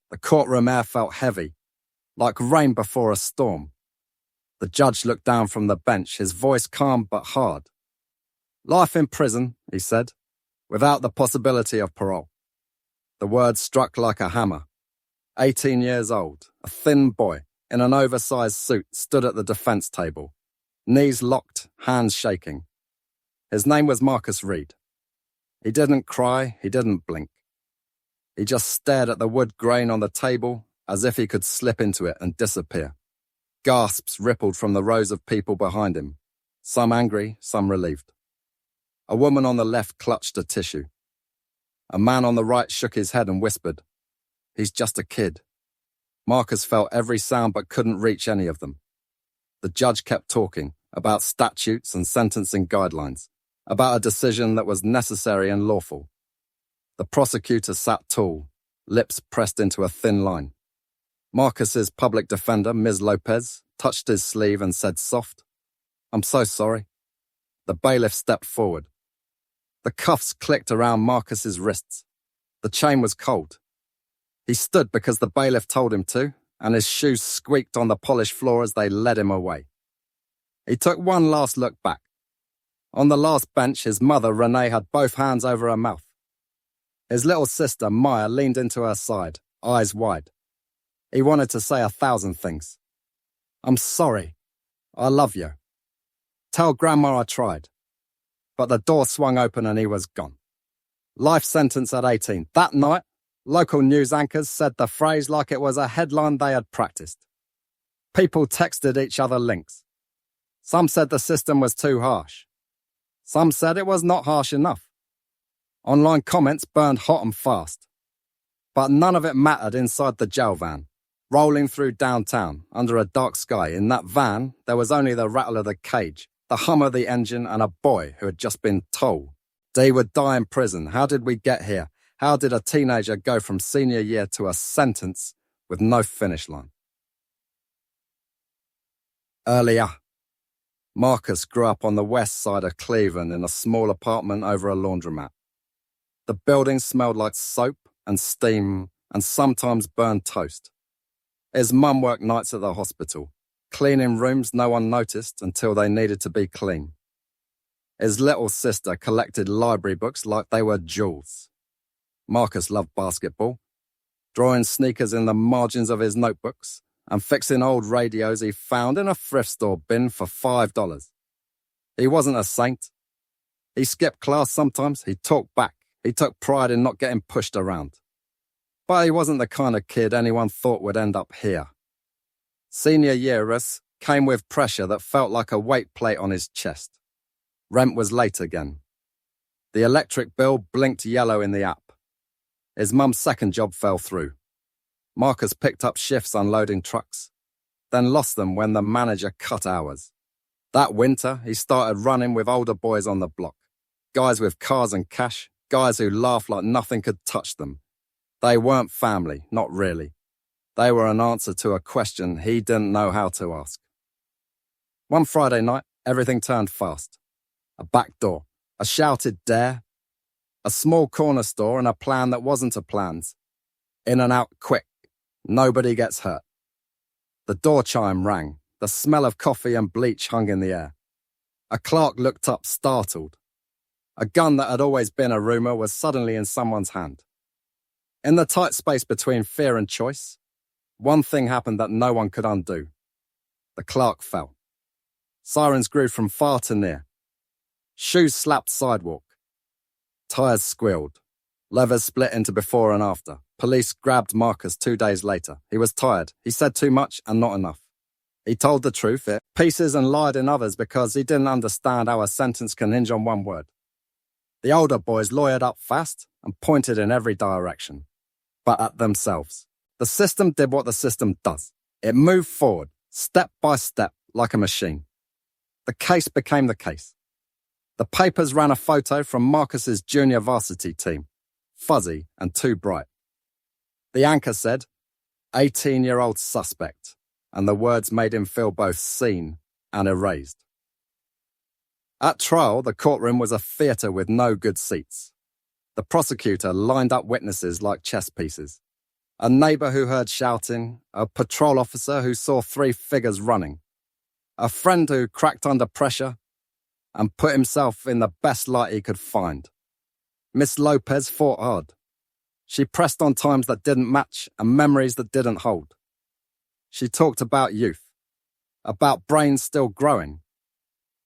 The courtroom air felt heavy, like rain before a storm. The judge looked down from the bench, his voice calm but hard. "Life in prison," he said, "without the possibility of parole." The words struck like a hammer. 18 years old, a thin boy in an oversized suit stood at the defense table, knees locked, hands shaking. His name was Marcus Reed. He didn't cry, he didn't blink. He just stared at the wood grain on the table as if he could slip into it and disappear. Gasps rippled from the rows of people behind him, some angry, some relieved. A woman on the left clutched a tissue. A man on the right shook his head and whispered, "He's just a kid." Marcus felt every sound but couldn't reach any of them. The judge kept talking about statutes and sentencing guidelines, about a decision that was necessary and lawful. The prosecutor sat tall, lips pressed into a thin line. Marcus's public defender, Ms. Lopez, touched his sleeve and said soft, "I'm so sorry." The bailiff stepped forward. The cuffs clicked around Marcus's wrists. The chain was cold. He stood because the bailiff told him to, and his shoes squeaked on the polished floor as they led him away. He took one last look back. On the last bench, his mother, Renee, had both hands over her mouth. His little sister, Maya, leaned into her side, eyes wide. He wanted to say 1,000 things. "I'm sorry. I love you. Tell Grandma I tried." But the door swung open and he was gone. Life sentence at 18. That night, local news anchors said the phrase like it was a headline they had practiced. People texted each other links. Some said the system was too harsh. Some said it was not harsh enough. Online comments burned hot and fast. But none of it mattered inside the jail van, rolling through downtown under a dark sky. In that van, there was only the rattle of the cage, the hum of the engine, and a boy who had just been told he would die in prison. How did we get here? How did a teenager go from senior year to a sentence with no finish line? Earlier, Marcus grew up on the west side of Cleveland in a small apartment over a laundromat. The building smelled like soap and steam and sometimes burned toast. His mum worked nights at the hospital, cleaning rooms no one noticed until they needed to be clean. His little sister collected library books like they were jewels. Marcus loved basketball, drawing sneakers in the margins of his notebooks and fixing old radios he found in a thrift store bin for $5. He wasn't a saint. He skipped class sometimes, he talked back, he took pride in not getting pushed around. But he wasn't the kind of kid anyone thought would end up here. Senior year came with pressure that felt like a weight plate on his chest. Rent was late again. The electric bill blinked yellow in the app. His mum's second job fell through. Marcus picked up shifts unloading trucks, then lost them when the manager cut hours. That winter, he started running with older boys on the block, guys with cars and cash, guys who laughed like nothing could touch them. They weren't family, not really. They were an answer to a question he didn't know how to ask. One Friday night, everything turned fast. A back door, a shouted dare, a small corner store and a plan that wasn't a plan's. In and out quick, nobody gets hurt. The door chime rang, the smell of coffee and bleach hung in the air. A clerk looked up startled. A gun that had always been a rumor was suddenly in someone's hand. In the tight space between fear and choice, one thing happened that no one could undo. The clerk fell. Sirens grew from far to near. Shoes slapped sidewalk. Tires squealed. Levers split into before and after. Police grabbed Marcus 2 days later. He was tired. He said too much and not enough. He told the truth in pieces and lied in others because he didn't understand how a sentence can hinge on one word. The older boys lawyered up fast and pointed in every direction, but at themselves. The system did what the system does. It moved forward, step by step, like a machine. The case became the case. The papers ran a photo from Marcus's junior varsity team, fuzzy and too bright. The anchor said, 18-year-old suspect, and the words made him feel both seen and erased. At trial, the courtroom was a theatre with no good seats. The prosecutor lined up witnesses like chess pieces. A neighbor who heard shouting, a patrol officer who saw 3 figures running, a friend who cracked under pressure and put himself in the best light he could find. Miss Lopez fought hard. She pressed on times that didn't match and memories that didn't hold. She talked about youth, about brains still growing,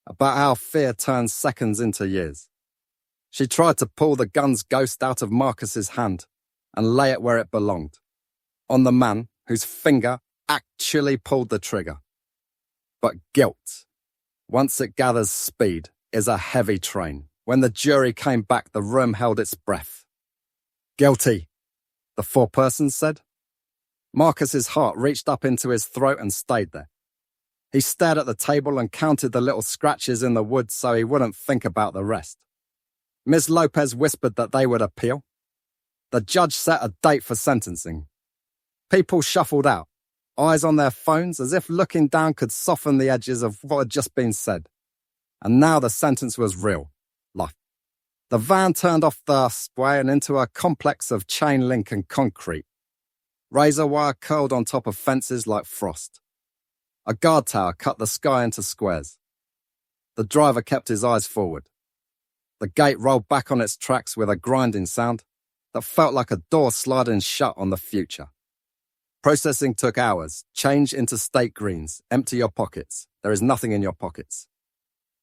about how fear turns seconds into years. She tried to pull the gun's ghost out of Marcus's hand and lay it where it belonged, on the man whose finger actually pulled the trigger. But guilt, once it gathers speed, is a heavy train. When the jury came back, the room held its breath. Guilty, the 4 persons said. Marcus's heart reached up into his throat and stayed there. He stared at the table and counted the little scratches in the wood so he wouldn't think about the rest. Ms. Lopez whispered that they would appeal. The judge set a date for sentencing. People shuffled out, eyes on their phones as if looking down could soften the edges of what had just been said. And now the sentence was real, life. The van turned off the way and into a complex of chain link and concrete. Razor wire curled on top of fences like frost. A guard tower cut the sky into squares. The driver kept his eyes forward. The gate rolled back on its tracks with a grinding sound that felt like a door sliding shut on the future. Processing took hours. Change into state greens. Empty your pockets. There is nothing in your pockets.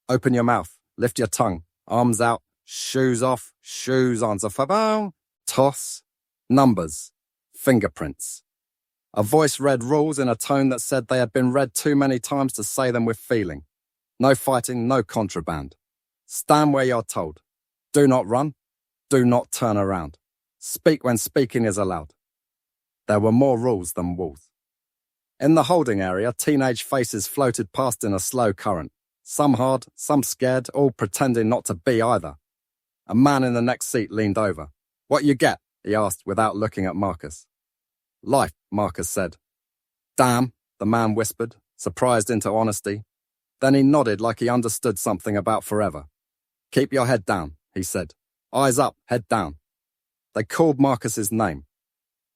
Open your mouth. Lift your tongue. Arms out. Shoes off. Shoes on. Zafabao. Toss. Numbers. Fingerprints. A voice read rules in a tone that said they had been read too many times to say them with feeling. No fighting, no contraband. Stand where you're told. Do not run. Do not turn around. Speak when speaking is allowed. There were more rules than walls. In the holding area, teenage faces floated past in a slow current. Some hard, some scared, all pretending not to be either. A man in the next seat leaned over. What you get? He asked without looking at Marcus. Life, Marcus said. Damn, the man whispered, surprised into honesty. Then he nodded like he understood something about forever. Keep your head down, he said. Eyes up, head down. They called Marcus's name.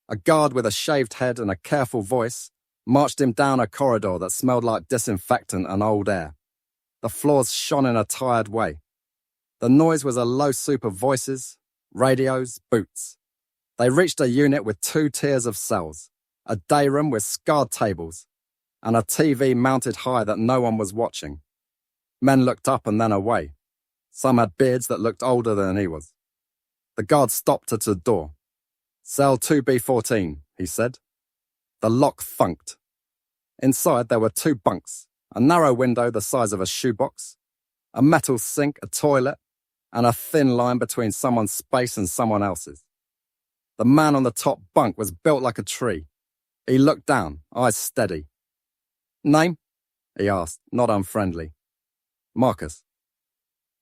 A guard with a shaved head and a careful voice marched him down a corridor that smelled like disinfectant and old air. The floors shone in a tired way. The noise was a low soup of voices, radios, boots. They reached a unit with 2 tiers of cells, a day room with scarred tables, and a TV mounted high that no one was watching. Men looked up and then away. Some had beards that looked older than he was. The guard stopped at a door. Cell 2B14, he said. The lock thunked. Inside there were 2 bunks, a narrow window the size of a shoebox, a metal sink, a toilet, and a thin line between someone's space and someone else's. The man on the top bunk was built like a tree. He looked down, eyes steady. Name? He asked, not unfriendly. Marcus.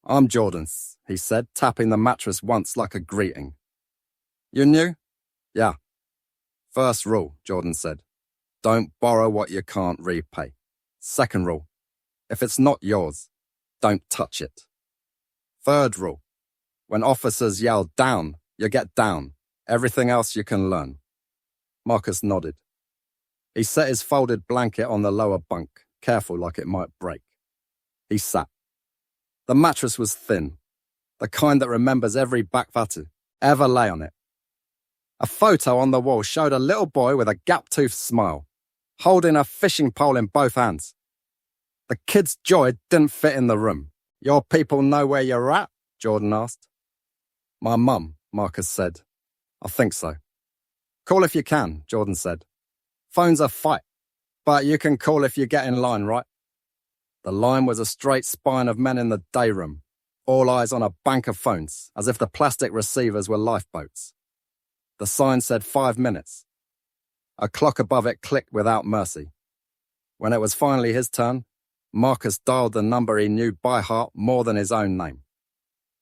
I'm Jordan, he said, tapping the mattress once like a greeting. You new? Yeah. First rule, Jordan said. Don't borrow what you can't repay. Second rule, if it's not yours, don't touch it. Third rule, when officers yell down, you get down. Everything else you can learn. Marcus nodded. He set his folded blanket on the lower bunk, careful like it might break. He sat. The mattress was thin, the kind that remembers every bakvatu ever lay on it. A photo on the wall showed a little boy with a gap-toothed smile, holding a fishing pole in both hands. The kid's joy didn't fit in the room. Your people know where you're at? Jordan asked. My mum, Marcus said. I think so. Call if you can, Jordan said. Phone's a fight, but you can call if you get in line, right? The line was a straight spine of men in the day room, all eyes on a bank of phones, as if the plastic receivers were lifeboats. The sign said 5 minutes. A clock above it clicked without mercy. When it was finally his turn, Marcus dialed the number he knew by heart more than his own name.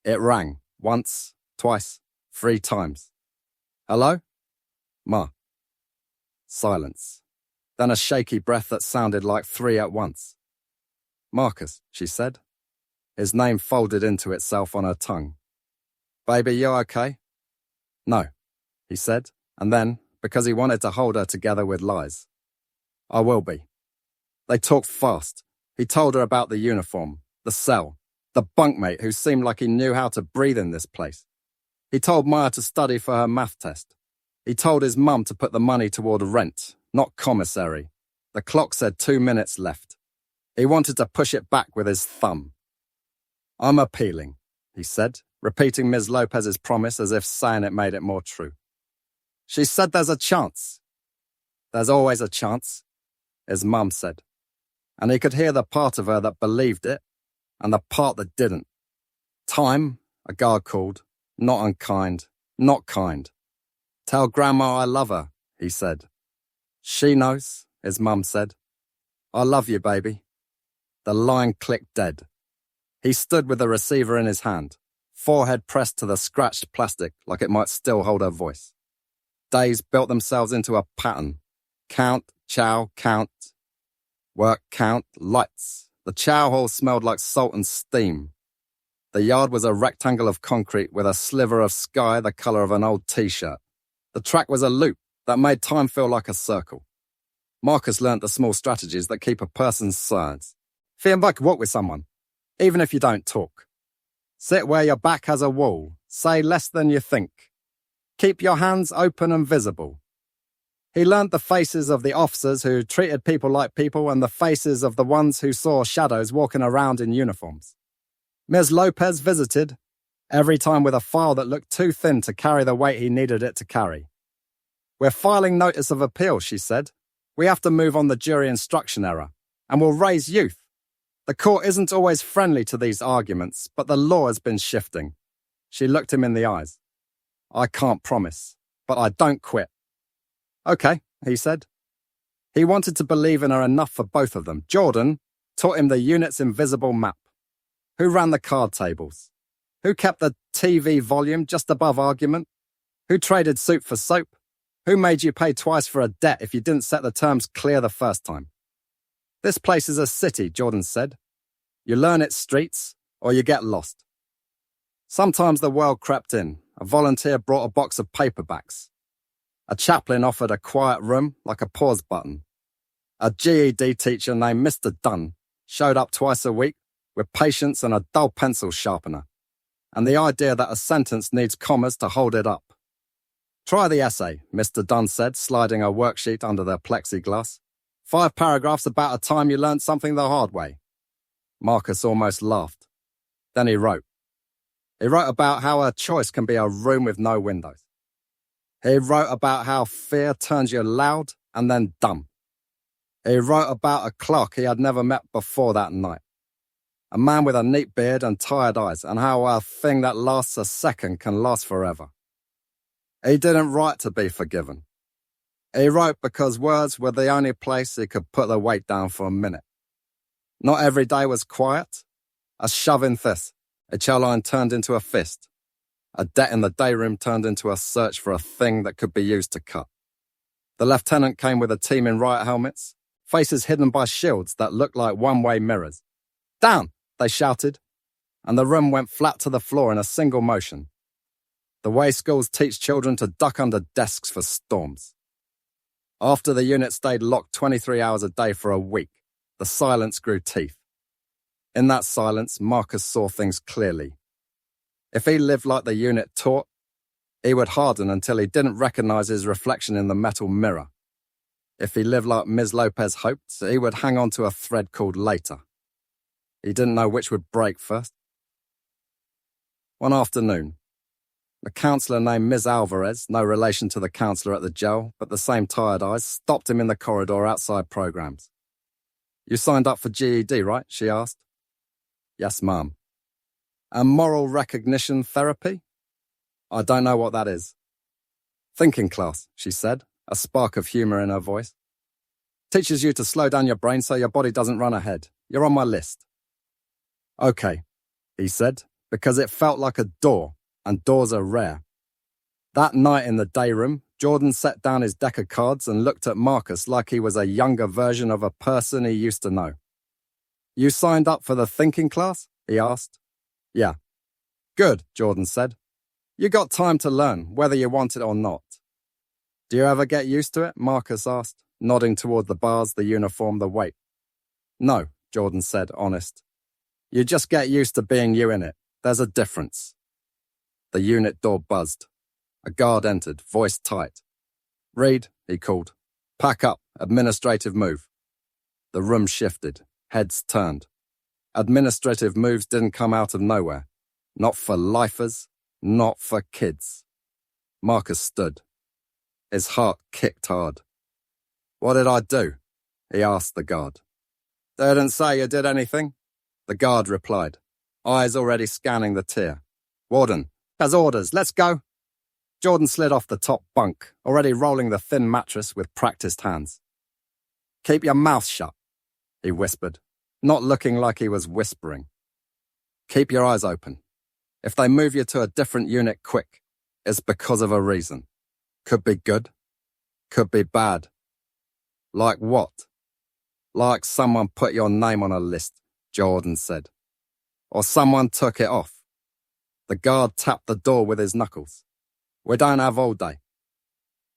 It rang, once, twice, 3 times. Hello? Ma. Silence. Then a shaky breath that sounded like 3 at once. Marcus, she said. His name folded into itself on her tongue. Baby, you okay? No, he said, and then, because he wanted to hold her together with lies. I will be. They talked fast. He told her about the uniform, the cell, the bunkmate who seemed like he knew how to breathe in this place. He told Maya to study for her math test. He told his mum to put the money toward rent, not commissary. The clock said 2 minutes left. He wanted to push it back with his thumb. I'm appealing, he said, repeating Ms. Lopez's promise as if saying it made it more true. She said there's a chance. There's always a chance, his mum said. And he could hear the part of her that believed it and the part that didn't. Time, a guard called, not unkind, not kind. Tell Grandma I love her, he said. She knows, his mum said. I love you, baby. The line clicked dead. He stood with the receiver in his hand, forehead pressed to the scratched plastic like it might still hold her voice. Days built themselves into a pattern. Count, chow, count. Work, count, lights. The chow hall smelled like salt and steam. The yard was a rectangle of concrete with a sliver of sky the colour of an old t-shirt. The track was a loop that made time feel like a circle. Marcus learnt the small strategies that keep a person's sides. Feel like walk with someone, even if you don't talk. Sit where your back has a wall. Say less than you think. Keep your hands open and visible. He learnt the faces of the officers who treated people like people and the faces of the ones who saw shadows walking around in uniforms. Ms. Lopez visited, every time with a file that looked too thin to carry the weight he needed it to carry. We're filing notice of appeal, she said. We have to move on the jury instruction error, and we'll raise youth. The court isn't always friendly to these arguments, but the law has been shifting. She looked him in the eyes. I can't promise, but I don't quit. Okay, he said. He wanted to believe in her enough for both of them. Jordan taught him the unit's invisible map. Who ran the card tables? Who kept the TV volume just above argument? Who traded soup for soap? Who made you pay twice for a debt if you didn't set the terms clear the first time? This place is a city, Jordan said. You learn its streets, or you get lost. Sometimes the world crept in. A volunteer brought a box of paperbacks. A chaplain offered a quiet room like a pause button. A GED teacher named Mr. Dunn showed up twice a week with patience and a dull pencil sharpener, and the idea that a sentence needs commas to hold it up. Try the essay, Mr. Dunn said, sliding a worksheet under the plexiglass. 5 paragraphs about a time you learned something the hard way. Marcus almost laughed. Then he wrote. He wrote about how a choice can be a room with no windows. He wrote about how fear turns you loud and then dumb. He wrote about a clerk he had never met before that night. A man with a neat beard and tired eyes, and how a thing that lasts a second can last forever. He didn't write to be forgiven. He wrote because words were the only place he could put the weight down for a minute. Not every day was quiet. A shove in this, a chowline turned into a fist. A debt in the day room turned into a search for a thing that could be used to cut. The lieutenant came with a team in riot helmets, faces hidden by shields that looked like one-way mirrors. Down, they shouted, and the room went flat to the floor in a single motion. The way schools teach children to duck under desks for storms. After the unit stayed locked 23 hours a day for a week, the silence grew teeth. In that silence, Marcus saw things clearly. If he lived like the unit taught, he would harden until he didn't recognize his reflection in the metal mirror. If he lived like Ms. Lopez hoped, he would hang on to a thread called later. He didn't know which would break first. One afternoon, a counsellor named Ms. Alvarez, no relation to the counsellor at the jail, but the same tired eyes, stopped him in the corridor outside programs. You signed up for GED, right? She asked. Yes, ma'am. And moral recognition therapy? I don't know what that is. Thinking class, she said, a spark of humour in her voice. Teaches you to slow down your brain so your body doesn't run ahead. You're on my list. Okay, he said, because it felt like a door, and doors are rare. That night in the day room, Jordan set down his deck of cards and looked at Marcus like he was a younger version of a person he used to know. You signed up for the thinking class? He asked. Yeah. Good, Jordan said. You got time to learn, whether you want it or not. Do you ever get used to it? Marcus asked, nodding toward the bars, the uniform, the weight. No, Jordan said, honest. You just get used to being you in it. There's a difference. The unit door buzzed. A guard entered, voice tight. Reed, he called. Pack up, administrative move. The room shifted, heads turned. Administrative moves didn't come out of nowhere. Not for lifers, not for kids. Marcus stood. His heart kicked hard. What did I do? He asked the guard. They didn't say you did anything. The guard replied, eyes already scanning the tier. Warden, has orders, let's go. Jordan slid off the top bunk, already rolling the thin mattress with practiced hands. Keep your mouth shut, he whispered, not looking like he was whispering. Keep your eyes open. If they move you to a different unit quick, it's because of a reason. Could be good, could be bad. Like what? Like someone put your name on a list, Jordan said. Or someone took it off. The guard tapped the door with his knuckles. We don't have all day.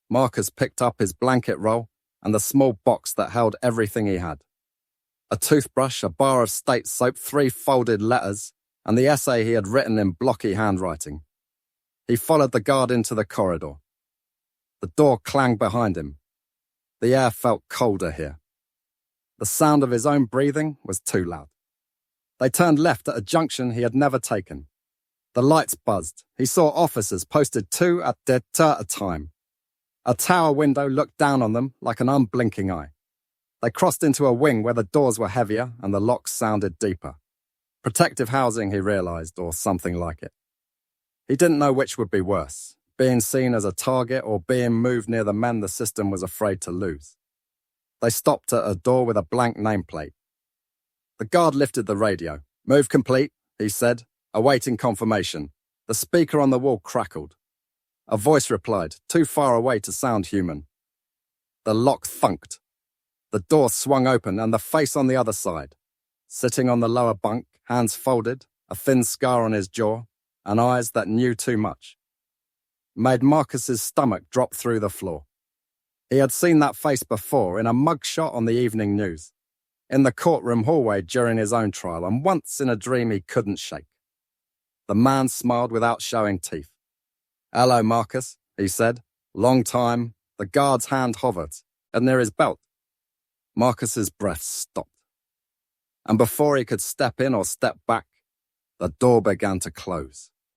Marcus picked up his blanket roll and the small box that held everything he had. A toothbrush, a bar of state soap, 3 folded letters, and the essay he had written in blocky handwriting. He followed the guard into the corridor. The door clanged behind him. The air felt colder here. The sound of his own breathing was too loud. They turned left at a junction he had never taken. The lights buzzed. He saw officers posted 2 at a time. A tower window looked down on them like an unblinking eye. They crossed into a wing where the doors were heavier and the locks sounded deeper. Protective housing, he realized, or something like it. He didn't know which would be worse, being seen as a target or being moved near the men the system was afraid to lose. They stopped at a door with a blank nameplate. The guard lifted the radio. Move complete, he said, awaiting confirmation. The speaker on the wall crackled. A voice replied, too far away to sound human. The lock thunked. The door swung open and the face on the other side. Sitting on the lower bunk, hands folded, a thin scar on his jaw, and eyes that knew too much. Made Marcus's stomach drop through the floor. He had seen that face before in a mugshot on the evening news, in the courtroom hallway during his own trial, and once in a dream he couldn't shake. The man smiled without showing teeth. Hello, Marcus, he said. Long time. The guard's hand hovered, and near his belt. Marcus's breath stopped. And before he could step in or step back, the door began to close.